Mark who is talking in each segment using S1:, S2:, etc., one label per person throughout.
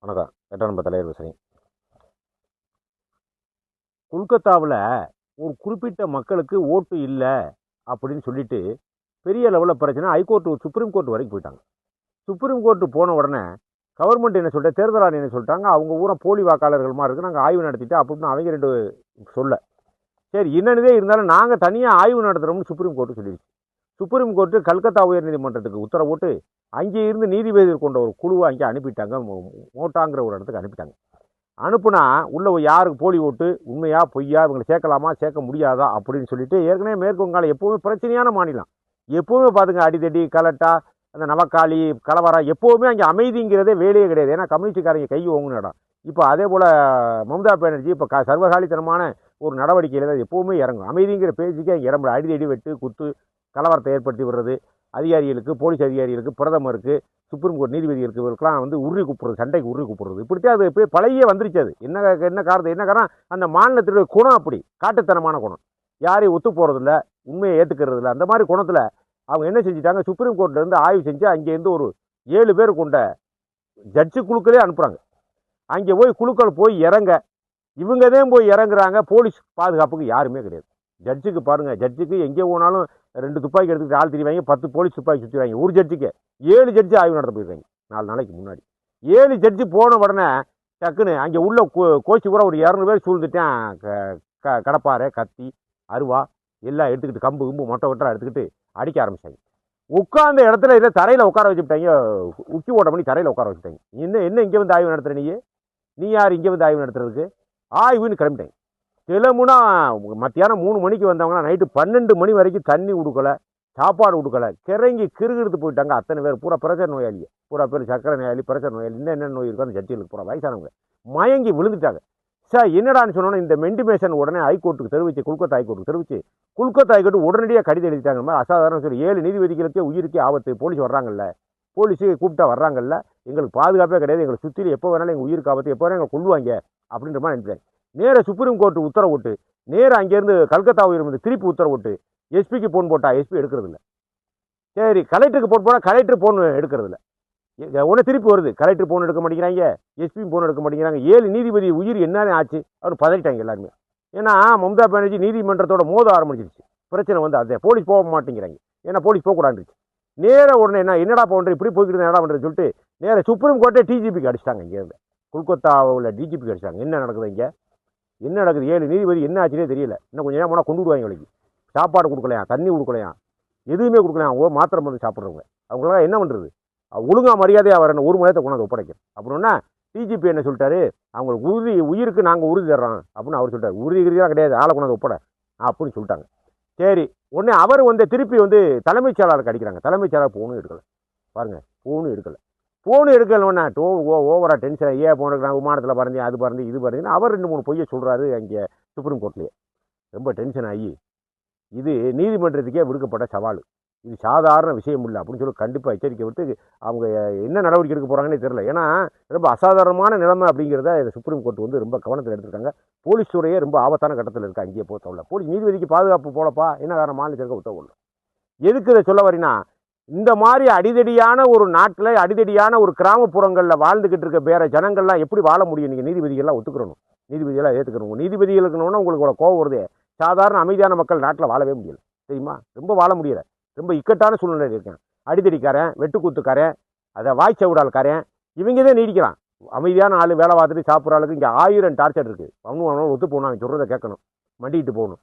S1: வணக்கம். 8ஆம் நம்பர் தலைவர் பேசுகிறேன். கொல்கத்தாவில் ஒரு குறிப்பிட்ட மக்களுக்கு ஓட்டு இல்லை அப்படின்னு சொல்லிட்டு பெரிய லெவலில் பிரச்சனை. ஹைகோர்ட்டு சுப்ரீம் கோர்ட் வரைக்கும் போயிட்டாங்க. சுப்ரீம் கோர்ட்டு போன உடனே கவர்மெண்ட் என்ன சொல்லிட்டு தேர்தல் ஆணையம் என்ன சொல்லிட்டாங்க, அவங்க ஊரை போலி வாக்காளர்கள் மாதிரி இருக்குது, நாங்கள் ஆய்வு நடத்திட்டு அப்படின்னு அவங்க ரெண்டு சொல்ல. சரி, என்னன்னதே இருந்தாலும் நாங்கள் தனியாக ஆய்வு நடத்துகிறோம்னு சுப்ரீம் கோர்ட்டு சொல்லிடுச்சு. சுப்ரீம் கோர்ட்டு கல்கத்தா உயர்நீதிமன்றத்துக்கு உத்தரவு போட்டு அங்கே இருந்து நீதிபதிகள் கொண்ட ஒரு குழுவை அங்கே அனுப்பிட்டாங்க. மோட்டாங்கிற ஒரு இடத்துக்கு அனுப்பிட்டாங்க. அனுப்புனா உள்ள யாருக்கு போலி ஓட்டு, உண்மையா பொய்யா, இவங்களை சேர்க்கலாமா சேர்க்க முடியாதா அப்படின்னு சொல்லிட்டு ஏற்கனவே மேற்கு வங்காளம் எப்போவுமே பிரச்சனையான மாநிலம். எப்போவுமே பார்த்துங்க, அடிதடி கலட்டா, அந்த நவக்காளி கலவரம், எப்போவுமே அங்கே அமைதிங்கிறதே வேலையே கிடையாது. ஏன்னா கம்யூனிஸ்டுக்காரங்க கை ஓங்குன இடம். இப்போ அதே போல் மம்தா பானர்ஜி இப்போ சர்வகாலித்தனமான ஒரு நடவடிக்கையில் தான் எப்போவுமே இறங்கும். அமைதிங்கிற பேச்சுக்கே அங்கே இறம்புற அடிதடி வெட்டு குத்து கலவரத்தை ஏற்படுத்தி விடுறது, அதிகாரிகளுக்கு, போலீஸ் அதிகாரிகளுக்கு, பிரதமருக்கு, சுப்ரீம் கோர்ட் நீதிபதிகளுக்கு இவருக்கெல்லாம் வந்து உருவி கூப்பிடுறது, சண்டைக்கு உருவி கூப்பிடுறது, இப்படித்தான் அது போய் பழைய வந்துருச்சு. அது என்ன காரணம் அந்த மாநிலத்தினுடைய குணம் அப்படி காட்டுத்தனமான குணம். யாரையும் ஒத்து போகிறதில்ல, உண்மையை ஏற்றுக்கிறது இல்லை. அந்த மாதிரி குணத்தில் அவங்க என்ன செஞ்சுட்டாங்க, சுப்ரீம் கோர்ட்லேருந்து ஆய்வு செஞ்சு அங்கேருந்து ஒரு 7 பேர் கொண்ட ஜட்ஜு குழுக்களே அனுப்புகிறாங்க. அங்கே போய் குழுக்கள் போய் இறங்க, இவங்க தான் போய் இறங்குறாங்க. போலீஸ் பாதுகாப்புக்கு யாருமே கிடையாது. ஜட்ஜுக்கு பாருங்கள், ஜட்ஜுக்கு எங்கே போனாலும் 2 துப்பாக்கி எடுத்துக்கிட்டு ஆள் தெரிவாங்க, 10 போலீஸ் துப்பாக்கி சுற்றுவாங்க. ஒரு ஜட்ஜுக்கு 7 ஜட்ஜு ஆய்வு நடத்த போயிருக்காங்க 4 நாளைக்கு முன்னாடி. 7 ஜட்ஜு போன உடனே டக்குன்னு அங்கே உள்ள கோச்சி கூட ஒரு 200 பேர் சூழ்ந்துட்டேன். கடப்பாறை, கத்தி, அருவா எல்லாம் எடுத்துக்கிட்டு, கம்பு மொட்டை வெட்டா எடுத்துக்கிட்டு அடிக்க ஆரம்பிச்சாங்க. உட்கார்ந்த இடத்துல இல்லை தரையில் உட்கார வச்சுட்டாங்க. உச்சி ஓட்ட பண்ணி தரையில் உட்கார வச்சுட்டாங்க. என்ன இங்கே வந்து ஆய்வு நடத்துகிற நீ யார் இங்கே வந்து ஆய்வு நடத்துறதுக்கு? ஆய்வுன்னு கிளம்பிட்டாங்க. கிளம்புனா மத்தியானம் 3 மணிக்கு வந்தவங்கன்னா நைட்டு 12 மணி வரைக்கும் தண்ணி கொடுக்கல, சாப்பாடு கொடுக்கல, கிறங்கி கிறுகிடுத்து போயிட்டாங்க. அத்தனை பேர் பூரா பிரஷர் நோயாளி, பூரா பேர் சக்கரை நோயாளி, பிரஷர் நோயாளி, என்ன நோய் இருக்கோ அந்த ஜட்ஜிகளுக்கு பூரா வயசானவங்க மயங்கி விழுந்துட்டாங்க. சார் என்னடான்னு சொன்னோன்னா இந்த மெண்டிமேஷன் உடனே ஹைகோர்ட்டுக்கு தெரிவிச்சு, கொல்கத்தா ஹைகோர்ட்டுக்கு தெரிவிச்சு, கொல்கத்தா ஹைகோர்ட்டு உடனடியாக கடிதம் எழுதிட்டாங்க. மாதிரி அசாதாரண சொல்லி 7 நீதிபதிகளுக்கே உயிருக்கே ஆபத்து, போலீஸ் வர்றாங்கல்ல, போலீஸு கூப்பிட்டா வர்றாங்கல்ல, எங்களுக்கு பாதுகாப்பே கிடையாது, எங்களை சுற்றி எப்போ வேணாலும் எங்கள் உயிருக்கு ஆபத்து, எப்போ வேணாலும் எங்களை கொள்ளுவாங்க அப்படின்ற மாதிரி நினைச்சாங்க. நேராக சுப்ரீம் கோர்ட்டு உத்தரவு விட்டு நேராக அங்கேருந்து கல்கத்தா உயர்ந்து திருப்பி உத்தரவு விட்டு எஸ்பிக்கு ஃபோன் போட்டால் எஸ்பி எடுக்கிறதில்ல. சரி, கலெக்டருக்கு ஃபோன் போனால் கலெக்டர் ஃபோன் எடுக்கிறதில்ல. உடனே திருப்பி வருது, கலெக்டர் ஃபோன் எடுக்க மாட்டேங்கிறாங்க, எஸ்பி ஃபோன் எடுக்க மாட்டேங்கிறாங்க. 7 நீதிபதி உயிர் என்னன்னு ஆச்சு? அவர் பதறிட்டாங்க எல்லாருமே. ஏன்னா மம்தா பானர்ஜி நீதிமன்றத்தோட மோத ஆரம்பிச்சிருச்சு. பிரச்சனை வந்து அதே போலீஸ் போக மாட்டேங்கிறாங்க. ஏன்னா போலீஸ் போகக்கூடாதுச்சு. நேராக உடனே என்னடா பண்ணுறது, இப்படி போய்க்கிட்டு என்னடா பண்ணுறது சொல்லிட்டு நேராக சுப்ரீம் கோர்ட்டே டிஜிபிக்கு அடிச்சிட்டாங்க. இங்கேருந்து கொல்கத்தாவில் டிஜிபிக்கு அடிச்சிட்டாங்க. என்ன நடக்குது இங்கே, என்ன நடக்குது? 7 நீதிபதி என்ன ஆச்சுனே தெரியல. இன்னும் கொஞ்சம் நேரம் போனால் கொண்டு விடுவாங்க. அவங்களுக்கு சாப்பாடு கொடுக்கலையா, தண்ணி கொடுக்கலையா, எதுவுமே கொடுக்கலையா. அவங்க மாத்திரை மருந்து சாப்பிட்றவங்க, அவங்களாம் என்ன பண்ணுறது? ஒழுங்கா மரியாதையாக வரணும், ஒரு மணியத்தை கொண்டாந்து ஒப்படைக்கிறேன் அப்படின்னா டிஜிபி என்ன சொல்லிட்டாரு, அவங்களுக்கு உயிருக்கு நாங்கள் உறுதி தர்றோம் அப்படின்னு அவர் சொல்லிட்டார். உறுதிதான் கிடையாது, ஆளை கொண்டாந்து ஒப்படை அப்படின்னு சொல்லிட்டாங்க. சரி, உடனே அவர் வந்து திருப்பி வந்து தலைமைச் செயலாளருக்கு அடிக்கிறாங்க. தலைமைச் செயலாளர் ஃபோனும் எடுக்கலை. பாருங்கள், ஃபோனும் எடுக்கலை. ஃபோனு எடுக்கலன்னா ஓவராக டென்ஷன். ஏன் ஃபோன் எடுக்கிறாங்க, விமானத்தில் பறந்து அது பறந்து இது பறந்துன்னு அவர் 2-3 பொய்யை சொல்கிறாரு அங்கே சுப்ரீம் கோர்ட்லேயே. ரொம்ப டென்ஷன் ஆகி இது நீதிமன்றத்துக்கே விடுக்கப்பட்ட சவால், இது சாதாரண விஷயம் இல்லை அப்படின்னு சொல்லி கண்டிப்பாக எச்சரிக்கை விட்டு அவங்க என்ன நடவடிக்கை எடுக்க போகிறாங்கன்னே தெரியல. ஏன்னா ரொம்ப அசாதாரணமான நிலைமை அப்படிங்கிறத சுப்ரீம் கோர்ட் வந்து ரொம்ப கவனத்தில் எடுத்துருக்காங்க. போலீஸ் துறையே ரொம்ப ஆபத்தான கட்டத்தில் இருக்குது. அங்கேயே போத்தவில்லை போலீஸ் நீதிபதிக்கு பாதுகாப்பு போலப்பா, என்ன காரணம் மாநிலத்திற்கு உத்தரவு. எதுக்கு இதை சொல்ல வரீங்கன்னா, இந்த மாதிரி அடிதடியான ஒரு நாட்டில், அடிதடியான ஒரு கிராமப்புறங்களில் வாழ்ந்துக்கிட்டு இருக்க வேற ஜனங்கள்லாம் எப்படி வாழ முடியும்? நீங்கள் நீதிபதிகள்லாம் ஒத்துக்கிறணும், நீதிபதியெல்லாம் ஏற்றுக்கணும். நீதிபதிகளுக்குன்னு உங்களுக்கு கோவம் வருது. சாதாரண அமைதியான மக்கள் நாட்டில் வாழவே முடியலை, தெரியுமா? ரொம்ப வாழ முடியலை, ரொம்ப இக்கட்டான சூழ்நிலையில் இருக்கேன். அடிதடிக்காரன், வெட்டுக்கூத்துக்காரன், அதை வாய்ச்சவுடால்காரன், இவங்க தான் நீடிக்கிறான். அமைதியான ஆள், வேலை பார்த்துட்டு சாப்பிட்ற ஆளுக்கு இங்கே 1000 டார்ச்சர் இருக்குது. அவனும் ஒத்து போகணும், அவன் சொல்கிறத கேட்கணும், மண்டிட்டு போகணும்.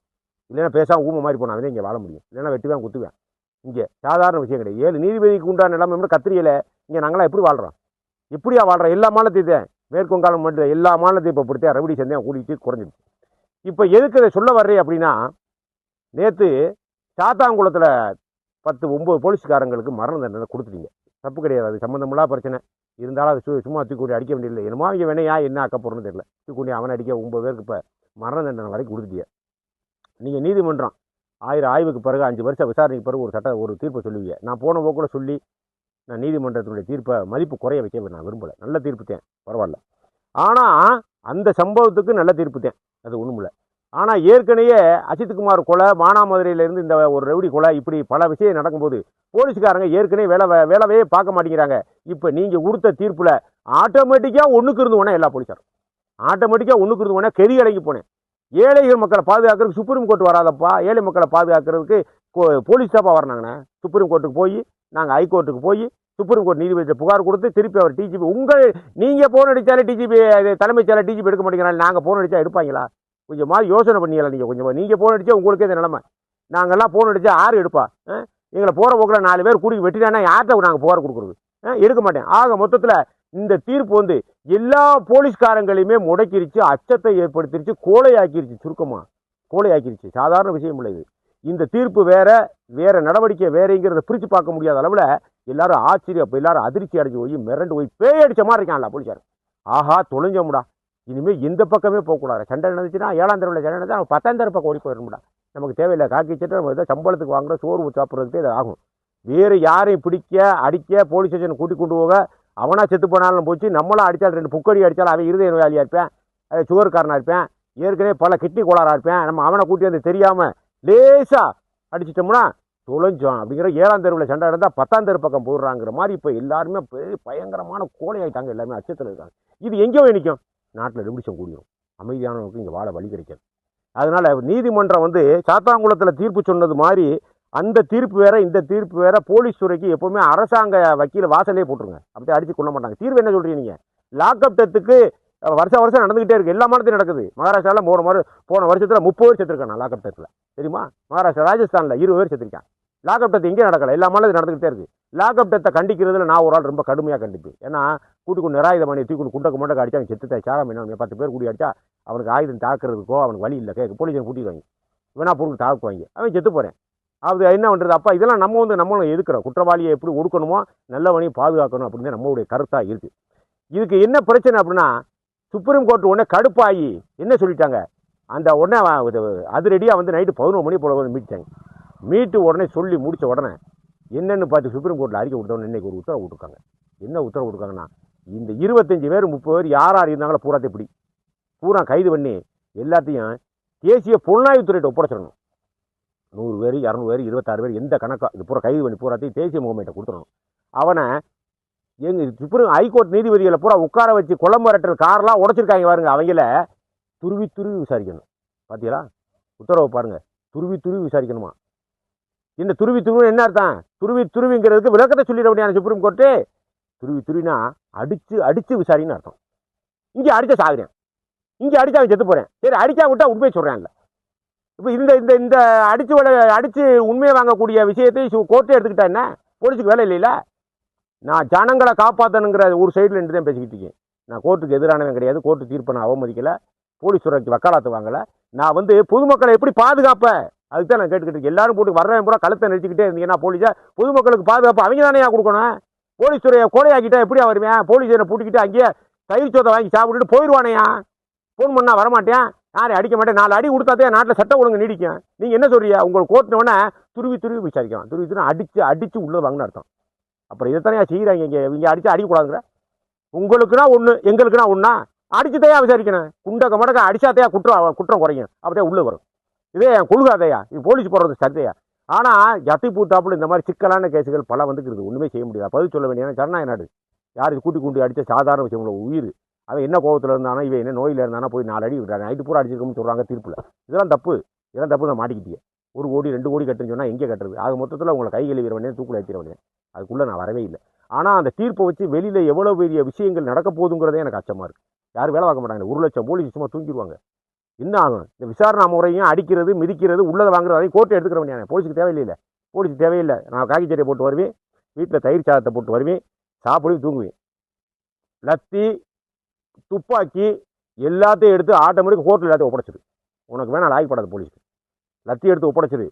S1: இல்லைன்னா பேசாமல் ஊமை மாதிரி போனான், அவனே இங்கே வாழ முடியும். இல்லைன்னா வெட்டுவேன் குத்துவேன். இங்கே சாதாரண விஷயம் கிடையாது. 7 நீதிபதிக்கு உண்டான நிலைமை கத்திரியில் இங்கே நாங்களாம் எப்படி வாழ்கிறோம்? எப்படியா வாழ்கிறோம்? எல்லா மாநிலத்தையும் மேற்கு வங்காளம் மட்டும் எல்லா மாநிலத்தையும் இப்போ பிடித்தா ரவுடி சந்தையாக கூட்டிகிட்டு குறைஞ்சிடுச்சு. இப்போ எதுக்கு இதை சொல்ல வர்றேன் அப்படின்னா, நேற்று சாத்தாங்குளத்தில் 10-9 போலீஸ்காரங்களுக்கு மரண தண்டனை கொடுத்துட்டீங்க. தப்பு கிடையாது, அது சம்மந்தமில்லா பிரச்சனை. இருந்தாலும் அது சும்மா தூக்கி அடிக்க வேண்டியதில்லை. என்னமோ இங்கே வேணையா என்ன ஆக்க போகிறோன்னு தெரியல. தூக்கி அவனை அடிக்க 9 பேருக்கு இப்போ மரண தண்டனை வரைக்கும் கொடுத்துட்டீங்க. நீங்கள் நீதிமன்றம் 1000 ஆய்வுக்கு பிறகு 5 வருஷம் விசாரணைக்கு பிறகு ஒரு தீர்ப்பை சொல்லுவீங்க. நான் போன போக்குள்ள சொல்லி நான் நீதிமன்றத்தினுடைய தீர்ப்பை மதிப்பு குறைய வைக்க நான் விரும்பலை. நல்ல தீர்ப்பு தேன், பரவாயில்ல. ஆனால் அந்த சம்பவத்துக்கு நல்ல தீர்ப்பு தேன், அது ஒன்றும் இல்லை. ஆனால் ஏற்கனவே அஜித்குமார் கொலை, மானாமதுரையிலேருந்து இந்த ஒரு ரவுடி கொலை, இப்படி பல விஷயம் நடக்கும்போது போலீஸ்காரங்க ஏற்கனவே வேலையே பார்க்க மாட்டேங்கிறாங்க. இப்போ நீங்கள் கொடுத்த தீர்ப்பில் ஆட்டோமேட்டிக்காக ஒன்றுக்கு இருந்து போனேன் எல்லா போலீஸாரும். ஆட்டோமேட்டிக்காக ஒன்றுக்கு இருந்து போனேன், கெதி அடங்கி போனேன். ஏழைகள் மக்களை பாதுகாக்கிறதுக்கு சுப்ரீம் கோர்ட் வராதப்பா, ஏழை மக்களை பாதுகாக்கிறதுக்கு போலீஸ் தாப்பா வரணாங்கண்ணே. சுப்ரீம் கோர்ட்டுக்கு போய் நாங்கள் ஹைகோர்ட்டுக்கு போய் சுப்ரீம் கோர்ட் நீதிபதியை புகார் கொடுத்து திருப்பி அவர் டிஜிபி நீங்கள் ஃபோன் அடித்தாலே டிஜிபி தலைமைச் செயலர் டிஜிபி எடுக்க மாட்டேங்கிறாங்க. நாங்கள் ஃபோன் அடித்தா எடுப்பாங்களா? கொஞ்சம் மாதிரி யோசனை பண்ணிக்கலாம். நீங்கள் ஃபோன் அடித்தா உங்களுக்கே இந்த நிலைமை. நாங்கள்லாம் ஃபோன் அடித்தா யார் எடுப்பா? எங்களை போகிற போக்கில் 4 பேர் கூடி வெட்டினானா யார்கிட்ட நாங்கள் புகார் கொடுக்குறது? எடுக்க மாட்டேன். ஆக மொத்தத்தில் இந்த தீர்ப்பு எல்லா போலீஸ்காரங்களையுமே முடக்கிருச்சு, அச்சத்தை ஏற்படுத்திருச்சு, கோழையாக்கிருச்சு. சுருக்கமாக கோழையாக்கிருச்சு. சாதாரண விஷயம் இல்லை இது. இந்த தீர்ப்பு வேற நடவடிக்கை வேறங்கிறத பிரித்து பார்க்க முடியாத அளவில் எல்லாரும் ஆச்சரியம், எல்லாரும் அதிர்ச்சி அடைஞ்சு போய் மிரண்டு போய் பேய் அடித்த மாதிரி இருக்கான்ல போலீஸார். ஆஹா தொலைஞ்சோம்டா, இனிமேல் எந்த பக்கமே போகக்கூடாது. சண்டை நடந்துச்சுன்னா 7ஆம் தெருவில் சண்டை நடந்தா 10ஆம் தெரு பக்கம் ஓடி போயிடணும்டா. நமக்கு தேவையில்லை. காக்கி சட்டை நம்ம எதாவது சம்பளத்துக்கு வாங்குற சோறு சாப்பிட்றதுக்கே இது ஆகும். வேறு யாரையும் பிடிக்க அடிக்க போலீஸ் ஸ்டேஷனை கூட்டி கொண்டு போக அவனா செத்து போனாலும் போச்சு. நம்மளாம் அடித்தாலும் 2 புக்கடி அடித்தாலும் அவன் இருதய நோயாளியாக இருப்பேன், சுகர்காரனாக இருப்பேன், ஏற்கனவே பல கிட்னி கோளாறாக இருப்பேன். நம்ம அவனை கூட்டி வந்து தெரியாமல் லேசாக அடிச்சிட்டோம்னா தொலைஞ்சோம் அப்படிங்கிற 7ஆம் தெருவில் சண்டை நடந்தால் 10ஆம் தெரு பக்கம் போடுறாங்கிற மாதிரி இப்போ எல்லாருமே பயங்கரமான கோழை ஆகிட்டாங்க. எல்லாமே அச்சத்தில் இருக்காங்க. இது எங்கேயோ நிற்கும், நாட்டில் நிமிஷம் கூடியும். அமைதியானவங்களுக்கு இங்கே வாழ வழி கிடைக்காது. அதனால் நீதிமன்றம் சாத்தாங்குளத்தில் தீர்ப்பு சொன்னது மாதிரி அந்த தீர்ப்பு வேற இந்த தீர்ப்பு வேற. போலீஸ் துறைக்கு எப்போவுமே அரசாங்க வக்கீல வாசலே போட்டுருங்க, அப்படியே அடித்து கொள்ள மாட்டாங்க. தீர்வு என்ன சொல்கிறீங்க நீங்கள்? லாக்அப் டெத்துக்கு வருஷம் நடந்துகிட்டே இருக்குது. எல்லா மாநிலத்தையும் நடக்குது. மகாராஷ்டிராவில் போன வருஷத்தில் 30 பேர் செத்துருக்கான் லாக்அப் டெத்தில், தெரியுமா? மகாராஷ்டிரா ராஜஸ்தானில் 20 பேர் செத்துருக்கான். லாக்அப் டெத் எங்கே நடக்கல, எல்லா மாநிலத்தையும் நடந்துகிட்டே இருக்குது. லாக்அப் டெத்தை கண்டிக்கிறதுல நான் ஒரு ஆள் ரொம்ப கடுமையாக கண்டிப்பேன். ஏன்னா கூட்டுக்கு நிராயுதமான தூக்கி குண்டக்கு மண்டக்கு அடிச்சா அவன் செத்துட்டா சாரம் என்ன 10 பேர் கூடி அடிச்சா அவனுக்கு ஆயுதம் தாக்குறதுக்கோ அவனுக்கு வழி இல்லை. போலீஸை கூட்டிடுவாங்க, வேணா பொருள் தாக்குவாங்க, அவன் செத்து போகிறேன். அது என்ன பண்ணுறது? அப்பா இதெல்லாம் நம்மளும் எதுக்குறோம். குற்றவாளியை எப்படி ஒடுக்கணுமோ நல்லவனையும் பாதுகாக்கணும் அப்படின்னு நம்மளுடைய கருத்தாக இருக்குது. இதுக்கு என்ன பிரச்சனை அப்படின்னா, சுப்ரீம் கோர்ட் உடனே கடுப்பாகி என்ன சொல்லிட்டாங்க, அந்த உடனே அதிரடியாக நைட்டு 11 மணி போல மீட்டாங்க. மீட்டு உடனே சொல்லி முடித்த உடனே என்னென்னு பார்த்து சுப்ரீம் கோர்ட்டில் அறிக்கை கொடுத்தவொடனே இன்றைக்கி ஒரு உத்தரவு கொடுத்துருக்காங்க. என்ன உத்தரவு கொடுக்காங்கன்னா, இந்த 25 பேர் 30 பேர் யார் இருந்தாங்களோ பூராத்தை இப்படி பூரா கைது பண்ணி எல்லாத்தையும் தேசிய புலனாய்வுத்துறையிட்ட ஒப்படைச்சிடணும். 100 பேர் 200 பேர் 26 பேர் எந்த கணக்கா இது பூரா கைது பண்ணி பூராத்தையும் தேசிய முகமையிட்ட கொடுத்துடணும். அவனை சுப்ரீம் ஹைகோர்ட் நீதிபதிகளை பூரா உட்கார வச்சு கொலை மிரட்டல் காரெலாம் உடைச்சிருக்காங்க பாருங்க, அவங்கள துருவி விசாரிக்கணும். பார்த்தீங்களா உத்தரவை பாருங்க, துருவி விசாரிக்கணுமா? இந்த துருவி என்ன அர்த்தம்? துருவிங்கிறதுக்கு விளக்கத்தை சொல்லிட முடியாது சுப்ரீம் கோர்ட்டு. துருவினா அடிச்சு விசாரின்னு அர்த்தம். இங்கே அடிச்ச சாகுறேன், இங்கே அடிச்சா அவன் செத்து போகிறேன். சரி அடிச்சா விட்டா உண்மையை சொல்கிறேன்ல. இப்போ இந்த அடிச்சு உண்மையை வாங்கக்கூடிய விஷயத்தை கோர்ட்டே எடுத்துக்கிட்டா என்ன? போலீஸுக்கு வேலை இல்லைல்ல. நான் ஜனங்களை காப்பாற்றணுங்கிற ஒரு சைடில் நின்று தான் பேசிக்கிட்டு இருக்கேன். நான் கோர்ட்டுக்கு எதிரானவன் கிடையாது. கோர்ட்டு தீர்ப்பை நான் அவமதிக்கலை, போலீஸ் துறைக்கு வக்காலத்து வாங்கலை. நான் பொதுமக்களை எப்படி பாதுகாப்பேன் அதுக்கு தான் நான் கேட்டுக்கிட்டு இருக்கேன். எல்லாரும் போட்டு வர்றவன் பூரா கழுத்தை நிறுத்திக்கிட்டே இருந்தீங்கன்னா போலீஸை பொதுமக்களுக்கு பாதுகாப்பு அவங்க தானே கொடுக்கணும். போலீஸ் துறையை கோடையாக்கிட்டா எப்படி வருவேன்? போலீஸ் பூட்டிக்கிட்டு அங்கேயே தயிர் சோத்தை வாங்கி சாப்பிட்டுட்டு போயிடுவானையா? ஃபோன் பண்ணால் வரமாட்டேன், யாரையும் அடிக்க மாட்டேன். 4 அடி கொடுத்தாதே நாட்டில் சட்டம் ஒழுங்கு நீடிக்கும். நீங்கள் என்ன சொல்றீங்க? உங்களுக்கு கோர்ட்டுனோடனே துருவி விசாரிக்கலாம். துருவி அடிச்சு உள்ள வாங்கன்னு அர்த்தம். அப்புறம் இதைத்தானே செய்கிறாங்க. இங்கே அடிச்சு அடிக்கக்கூடாதுங்கிற உங்களுக்குன்னா ஒன்று, எங்களுக்குன்னா ஒன்றா அடிச்சுதையா விசாரிக்கணும். குண்டக்க மடக்க அடிச்சாதையா குற்றம் குறையும், அப்படியே உள்ளே வரும். இதே என் கொள்காதையா, இது போலீஸ் போடுறது சத்தையா. ஆனால் ஜத்தி பூத்தாப்புல இந்த மாதிரி சிக்கலான கேஸுகள் பல வந்துக்கிறது, ஒன்றுமே செய்ய முடியாது. பதில் சொல்ல வேண்டிய ஜனநாயக நாடு. யாருக்கு கூட்டி அடித்த சாதாரண விஷயம் உள்ள உயிர். அவன் என்ன கோபத்தில் இருந்தானா, இவன் என்ன நோயில் இருந்தானா போய் 4 அடி விடுறாங்க. நைட்டு பூரா அடிச்சிருக்கோம்னு சொல்கிறாங்க தீர்ப்பில். இதெல்லாம் தப்பு நான் மாட்டிக்கிட்டீங்க. 1 கோடி 2 கோடி கட்டுன்னு சொன்னால் எங்கே கட்டுறது? ஆக மொத்தத்தில் உங்களை கை கழுவிற வேண்டிய தூக்கில் ஏற்றிட வேண்டிய அதுக்குள்ளே நான் வரவே இல்லை. ஆனால் அந்த தீர்ப்பை வச்சு வெளியில் எவ்வளோ பெரிய விஷயங்கள் நடக்க போகுதுங்கிறதே எனக்கு அச்சமாக இருக்குது. யாரும் வேலை பார்க்க மாட்டாங்க. 1 லட்சம் போலீஸ் சும்மா தூங்கிடுவாங்க. என்ன ஆகும்? இந்த விசாரணை முறையும் அடிக்கிறது மிதிக்கிறது உள்ளதை வாங்குறது அதையும் கோர்ட்டை எடுத்துக்கிற வேண்டிய போலீஸுக்கு தேவையில்லை. போலீஸுக்கு தேவையில்லை. நான் காக்கி சட்டையை போட்டு வருவேன், வீட்டில் தயிர் சாதத்தை போட்டு வருவேன், சாப்பிடுவேன், தூங்குவேன். லத்தி துப்பாக்கி எல்லாத்தையும் எடுத்து ஆட்டோமேட்டிக் கோர்ட்டில் எல்லாத்தையும் ஒப்படைச்சிது. உனக்கு வேணாம், லாய்ப்படாது போலீஸுக்கு. லத்தி எடுத்து ஒப்படைச்சிது,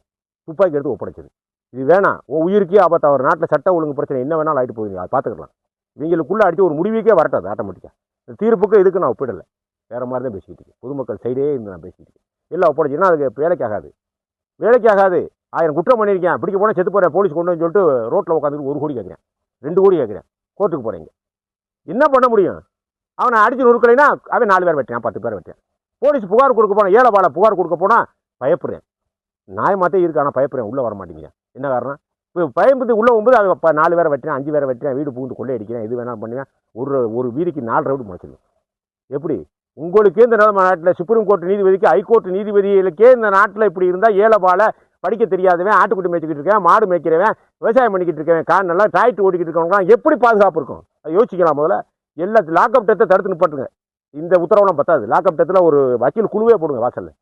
S1: துப்பாக்கி எடுத்து ஒப்படைச்சிது. இது வேணாம், உன் உயிருக்கே ஆபத்து. அவர் நாட்டில் சட்ட ஒழுங்கு பிரச்சனை என்ன வேணாலும் ஆகிட்டு போகுது, அதை பார்த்துக்கலாம். இவங்களுக்குள்ளே அடித்து ஒரு முடிவுக்கே வரட்டாது ஆட்டோமேட்டிக்காக. இந்த தீர்ப்புக்கு இதுக்கு நான் ஒப்பிடலை, வேறு மாதிரி தான் பேசிக்கிட்டு இருக்கேன். பொதுமக்கள் சைடே இருந்து நான் பேசிக்கிட்டு இருக்கேன். எல்லாம் ஒப்படைச்சின்னா அதுக்கு வேலைக்காகாது. 1000 குற்றம் பண்ணியிருக்கேன், பிடிக்க போனால் செத்து போகிறேன், போலீஸ் கொண்டு வந்து சொல்லிட்டு ரோட்டில் உட்காந்துட்டு 1 கோடி கேட்குறேன், 2 கோடி கேட்குறேன், கோர்ட்டுக்கு போகிறீங்க. என்ன பண்ண முடியும்? அவனை அடிச்சு நொறுக்கலைன்னா அவன் 4 பேர் வெட்டேன், 10 பேர் வெட்டேன். போலீஸ் புகார் கொடுக்க போனால், ஏழைபாலை புகார் கொடுக்க போனால் பயப்படுறேன். நியாயமாத்தே இருக்கு, ஆனால் பயப்படுறேன், உள்ளே வர மாட்டேங்கிறேன். என்ன காரணம்? பயன்படுத்தி உள்ளே போகும்போது அது 4 பேரை வெட்டினேன், 5 பேரை வெட்டினேன், வீடு புகுந்து கொள்ளை அடிக்கிறேன், இது வேணாலும் பண்ணுவேன், ஒரு வீதிக்கு 4 ரவுண்டு முளைச்சிடும். எப்படி உங்களுக்கே இந்த நாட்டில் சுப்ரீம் கோர்ட் நீதிபதிக்கு ஹைகோர்ட் நீதிபதிகளுக்கே இந்த நாட்டில் இப்படி இருந்தால் ஏழைபால படிக்க தெரியாதவன், ஆட்டுக்குட்டி மேய்ச்சிக்கிட்டு இருக்கேன், மாடு மேய்க்கிறவன், விவசாயம் பண்ணிக்கிட்டு இருக்கேன், காரணம் டிராக்டர் ஓடிக்கிட்டு இருக்கவங்களாம் எப்படி பாதுகாப்பு இருக்கும்? அதை யோசிக்கலாம். முதல்ல எல்லா லாக்அப் டெத்தை தடுத்து நிப்பாட்டுங்க. இந்த உத்தரவுலாம் பத்தாது. லாக்அப் டெத்தில் ஒரு வக்கீல் குழுவே போடுங்க வாசலில்.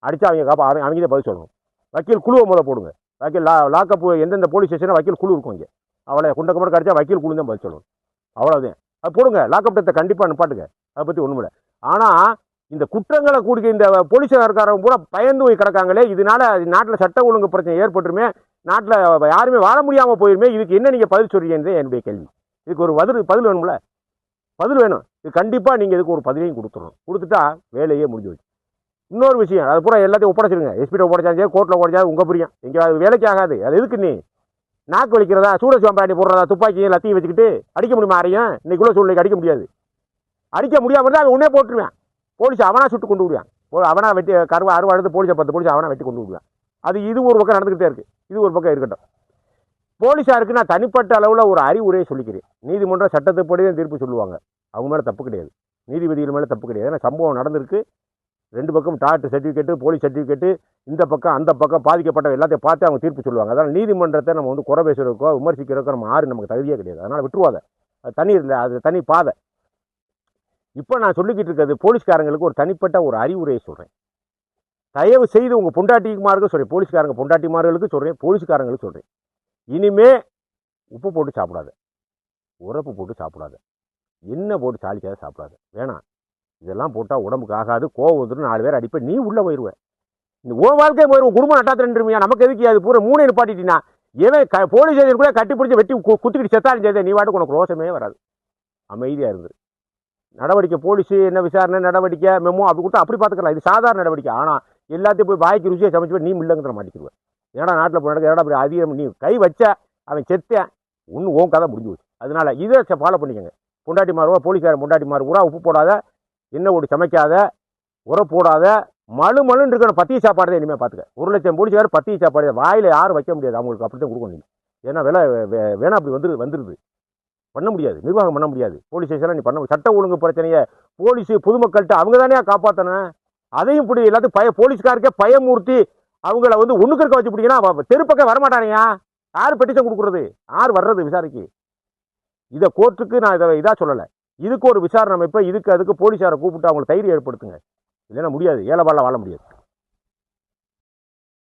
S1: அடித்தா அவங்க தான் பதில் சொல்லணும். வக்கீல் குழுவை முதல்ல போடுங்க. வக்கீல் லாக்அப் எந்தெந்த போலீஸ் ஸ்டேஷனில் வக்கீல் குழு இருக்கும். இங்கே அவளை குண்டக்கமட அடித்தா வக்கீல் குழு தான் பதில் சொல்லணும். அவ்வளோதான். அது போடுங்க. லாக்அப் டெத்தை கண்டிப்பாக நிப்பாட்டுங்க. அதை பற்றி ஒன்றும் இல்லை. ஆனால் இந்த குற்றங்களை கூடிய இந்த போலீஸார்காரங்க பூரா பயந்து போய் கிடக்காங்களே, இதனால நாட்டில் சட்ட ஒழுங்கு பிரச்சனை ஏற்பட்டுருமே, நாட்டில் யாருமே வாழ முடியாமல் போயிருமே, இதுக்கு என்ன நீங்கள் பதில் சொல்றீங்கன்னு என்னுடைய கேள்வி. இதுக்கு ஒரு பதில் வேணும்ல, பதில் வேணும். இது கண்டிப்பாக நீங்கள் இதுக்கு ஒரு பதிலையும் கொடுத்துடணும். கொடுத்துட்டா வேலையே முடிஞ்சு வச்சு. இன்னொரு விஷயம், அது பூரா எல்லாத்தையும் ஒப்படைச்சிருங்க. எஸ்பிட்ட ஒப்படைச்சாச்சு, கோர்ட்டில் ஒப்படைச்சா உங்கள் புரியும். எங்கே அது வேலைக்கு ஆகாது. அது எதுக்கு நீ நாக்கு வலிக்கிறதா, சூடசிவம்பாண்டி போடுறதா, துப்பாக்கியும் லத்தியும் வச்சுக்கிட்டு அடிக்க முடியுமா? யாரையும் இன்னைக்குள்ள சூழ்நிலைக்கு அடிக்க முடியாது. அடிக்க முடியாமல் இருந்தால் அவன் உடனே போட்டுருவேன். போலீஸ் அவனா சுட்டு கொண்டு விடுவான். அவனா வெட்டி அறுவாடு போலீஸை 10 போலீஸ் அவனா வெட்டி கொண்டு விடுவான். இது ஒரு பக்கம் நடந்துக்கிட்டே இருக்குது. இது ஒரு பக்கம் இருக்கட்டும். போலீஸாருக்கு நான் தனிப்பட்ட அளவில் ஒரு அறிவுரையை சொல்லிக்கிறேன். நீதிமன்றம் சட்டத்துப்படி தான் தீர்ப்பு சொல்லுவாங்க. அவங்க மேலே தப்பு கிடையாது, நீதிபதிகள் மேலே தப்பு கிடையாது. ஏன்னா சம்பவம் நடந்திருக்கு. 2 பக்கம் டாக்டர் சர்டிஃபிகேட்டு, போலீஸ் சர்டிஃபிகேட்டு, இந்த பக்கம் அந்த பக்கம் பாதிக்கப்பட்ட எல்லாத்தையும் பார்த்து அவங்க தீர்ப்பு சொல்லுவாங்க. அதனால் நீதிமன்றத்தை நம்ம வந்து குறை பேசுறதுக்கோ விமர்சிக்கிறதுக்கோ நமக்கு தகுதியே கிடையாது. அதனால் விட்டுருவாங்க. அது தனி இல்லை, அது தனி பாதை. இப்போ நான் சொல்லிக்கிட்டு இருக்கிறது போலீஸ்காரங்களுக்கு ஒரு தனிப்பட்ட ஒரு அறிவுரையை சொல்கிறேன். தயவு செய்து உங்கள் பொண்டாட்டிமாருக்கு சொல்கிறேன், போலீஸ்காரங்க பொண்டாட்டிமார்களுக்கு சொல்கிறேன், போலீஸ்காரங்களுக்கு சொல்கிறேன். இனிமே உப்பு போட்டு சாப்பிடாத, உரப்பு போட்டு சாப்பிடாத, எண்ணெய் போட்டு சாலிக்காத சாப்பிடாத. வேணாம், இதெல்லாம் போட்டால் உடம்புக்கு ஆகாது. கோவம் வந்துடும், 4 பேர் அடிப்பேன், நீ உள்ளே போயிடுவேன். இந்த ஓ வாழ்க்கையை போயிடுவோம். குடும்பம் நட்டாத்திரண்டுருமியா? நமக்கு எதுக்கு? அது பூரா 3 நிப்பாட்டிட்டீங்கன்னா ஏன் போலீஸ் ஸ்டேஷன் கூட கட்டி பிடிச்சி வெட்டி குத்திக்கிட்டு செத்தாலும் செய்த நீ வாட்டுக்கு உனக்கு ரோசமே வராது. அமைதியாக இருந்துரு. நடவடிக்கை போலீஸ் என்ன விசாரணை நடவடிக்கை மெமோ அப்படி கொடுத்தா அப்படி பார்த்துக்கலாம். இது சாதாரண நடவடிக்கை. ஆனால் எல்லாத்தையும் போய் வாய்க்கு ருசியை சமைச்சு நீ இல்லைங்கிற மாட்டிக்கிடுவேன். ஏன்னா நாட்டில் போய் நடக்க ஏடா அப்படி அதிகம் நீ கை வச்ச அவன் செத்தேன் ஒன்று ஓன் கதை முடிஞ்சு போச்சு. அதனால இதை ஃபாலோ பண்ணிக்கோங்க. பொண்டாட்டி மாறுவா, போலீஸ்காரன் பொண்டாட்டி மாறு பூரா உப்பு போடாத, எண்ணெய் ஓடி சமைக்காத, உரம் போடாத, மழுன்னு இருக்கணும். பத்திய சாப்பாடு தான் இனிமேல் பார்த்துக்க. 1 லட்சம் போலீஸ்கார் பத்திய சாப்பாடு வாயில் யாரும் வைக்க முடியாது. அவங்களுக்கு அப்படி தான் கொடுக்கணும் நீங்கள். ஏன்னா வேணா அப்படி வந்துருது பண்ண முடியாது, நிர்வாகம் பண்ண முடியாது. போலீஸ் ஸ்டேஷனில் நீ பண்ண சட்ட ஒழுங்கு பிரச்சனையை போலீஸ் பொதுமக்கள்கிட்ட அவங்க தானே காப்பாற்றணும். அதையும் இப்படி எல்லாத்தையும் போலீஸ்காருக்கே பயமூர்த்தி அவங்கள வந்து ஒண்ணுக்கு இருக்க வச்சு பிடிக்கணும். தெருப்பக்கம் வரமாட்டானையா? யார் பெட்டிஷன் கொடுக்குறது? யார் வர்றது விசாரிக்கு? இதை கோர்ட்டுக்கு நான் இதாக சொல்லலை. இதுக்கு ஒரு விசாரணை அமைப்பை, அதுக்கு போலீஸாரை கூப்பிட்டு அவங்களுக்கு தைரியம் ஏற்படுத்துங்க. இல்லைன்னா முடியாது, ஏழைபால வாழ முடியாது.